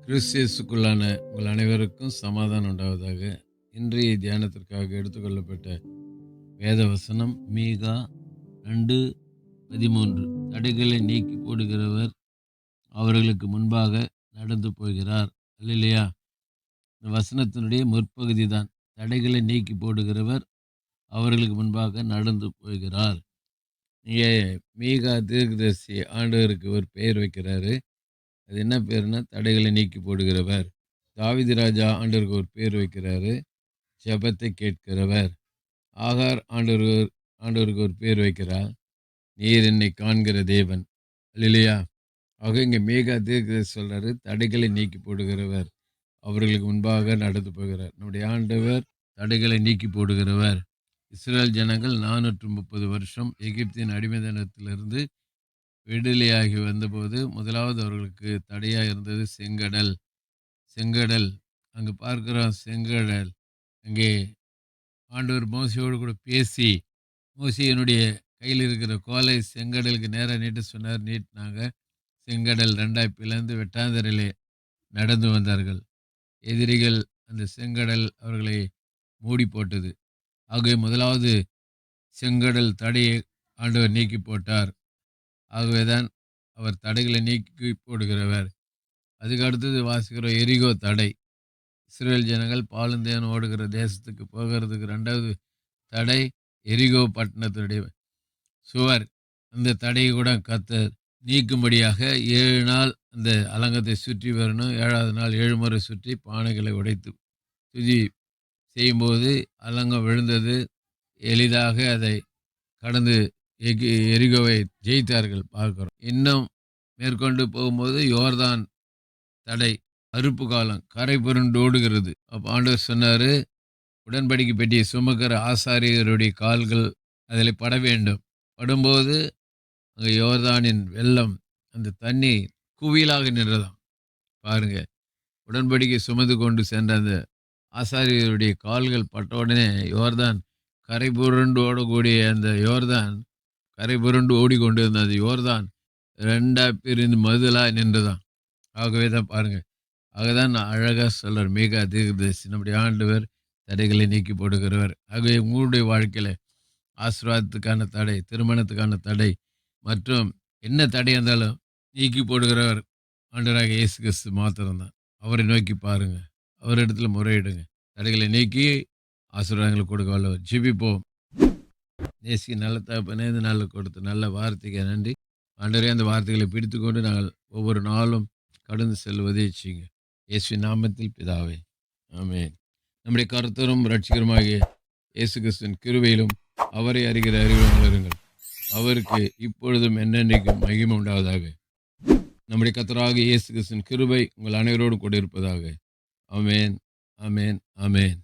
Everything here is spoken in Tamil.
கிறிஸ்தியஸுக்குள்ளான உங்கள் அனைவருக்கும் சமாதானம் உண்டாவதாக. இன்றைய தியானத்திற்காக எடுத்துக்கொள்ளப்பட்ட வேத வசனம் மீகா 2:13. தடைகளை நீக்கி போடுகிறவர் அவர்களுக்கு முன்பாக நடந்து போகிறார். அல்லேலூயா! இந்த வசனத்தினுடைய முற்பகுதி தான். தடைகளை நீக்கி போடுகிறவர் அவர்களுக்கு முன்பாக நடந்து போகிறார். இங்கே மீகா தீர்க்கதரிசி ஆண்டவருக்கு ஒரு பெயர் வைக்கிறாரு. அது என்ன பேருன்னா, தடைகளை நீக்கி போடுகிறவர். தாவீது ராஜா ஆண்டவருக்கு ஒரு பேர் வைக்கிறாரு, ஜெபத்தை கேட்கிறவர். ஆகார் ஆண்டவருக்கு ஒரு பேர் வைக்கிறார், நீர் என்னை காண்கிற தேவன். அல்லேலூயா! ஆக இங்கே மேகா தீர்க்கதரிசி சொல்றாரு, தடைகளை நீக்கி போடுகிறவர் அவர்களுக்கு முன்பாக நடந்து போகிறார். நம்முடைய ஆண்டவர் தடைகளை நீக்கி போடுகிறவர். இஸ்ரேல் ஜனங்கள் 430 வருஷம் எகிப்தின் அடிமைத்தனத்திலிருந்து விடுதலையாகி வந்தபோது முதலாவது அவர்களுக்கு தடையாக இருந்தது செங்கடல். செங்கடல் அங்கு பார்க்கிறோம். செங்கடல் அங்கே ஆண்டவர் மோசையோடு கூட பேசி, மோசையினுடைய கையில் இருக்கிற கோலை செங்கடலுக்கு நேராக நீட்ட சொன்னார். நீட்டினாங்க. செங்கடல் ரெண்டாய் பிளந்து வெட்டாந்தரையிலே நடந்து வந்தார்கள். எதிரிகள் அந்த செங்கடல் அவர்களை மூடி போட்டது. ஆகவே முதலாவது செங்கடல் தடையை ஆண்டவர் நீக்கி போட்டார். ஆகவேதான் அவர் தடைகளை நீக்கி போடுகிறவர். அதுக்கு அடுத்தது வாசிக்கிறோம், எரிகோ தடை. இஸ்ரேல் ஜனங்கள் பாலும் தேனும் ஓடுகிற தேசத்துக்கு போகிறதுக்கு ரெண்டாவது தடை எரிகோ பட்டணத்துடைய சுவர். அந்த தடையை கூட கர்த்தர் நீக்கும்படியாக 7 நாள் அந்த அலங்கத்தை சுற்றி வரணும். 7வது நாள் 7 முறை சுற்றி பானைகளை உடைத்து துதி செய்யும்போது அலங்கம் விழுந்தது. எளிதாக அதை கடந்து எரிகோவை ஜெயித்தார்கள் பார்க்கிறோம். இன்னும் மேற்கொண்டு போகும்போது யோர்தான் தடை, அறுப்பு காலம், கரை புரண்டு ஓடுகிறது. அப்போ ஆண்டவர் சொன்னார், உடன்படிக்கை பெட்டியை சுமக்கிற ஆசாரியருடைய கால்கள் அதில் பட வேண்டும். படும்போது அங்கே யோர்தானின் வெள்ளம், அந்த தண்ணி குவியலாக நின்றதாம். பாருங்க, உடன்படிக்கை சுமந்து கொண்டு சென்ற அந்த ஆசாரியருடைய கால்கள் பட்ட உடனே யோர்தான் கரை புரண்டு ஓடக்கூடிய அந்த யோர்தான் கரை புரண்டு ஓடிக்கொண்டிருந்த அந்த யோர்தான் 2 பிரிந்து மதிலாக நின்றதாம். ஆகவே தான் பாருங்க, ஆகதான் அழகாக சொல்றார் மேகா தீர்க்கதரிசி, நம்முடைய ஆண்டவர் தடைகளை நீக்கி போடுகிறவர். ஆகவே உங்களுடைய வாழ்க்கையில் ஆசீர்வாதத்துக்கான தடை, திருமணத்துக்கான தடை மற்றும் என்ன தடை இருந்தாலும் நீக்கி போடுகிறவர் ஆண்டவராக இயேசு கிறிஸ்து மாத்திரம்தான். அவரை நோக்கி பாருங்க, அவரிடத்துல முறையிடுங்க. தடைகளை நீக்கி ஆசீர்வாதங்களை கொடுக்க வல்லவர். ஜெபிப்போம். நேசி நல்ல தகப்பனே, இந்த நாளில் கொடுத்த நல்ல வார்த்தைக்கு நன்றி. ஆண்டவரே, அந்த வார்த்தைகளை பிடித்துக்கொண்டு நாங்கள் ஒவ்வொரு நாளும் கடந்து செல்வதை செய்யுங்க. இயேசுவின் நாமத்தில் பிதாவே, ஆமென். நம்முடைய கர்த்தரும் இரட்சகருமாகிய இயேசு கிறிஸ்துவின் கிருபையிலும் அவரை அறிகிற அறிவிலும் வளருங்கள். அவருக்கு இப்பொழுதும் என்னென்றைக்கும் மகிமை உண்டாவதாக. நம்முடைய கர்த்தராகிய இயேசு கிறிஸ்துவின் கிருபை உங்கள் அனைவரோடும் கூட இருப்பதாக. ஆமென், ஆமென், ஆமென்.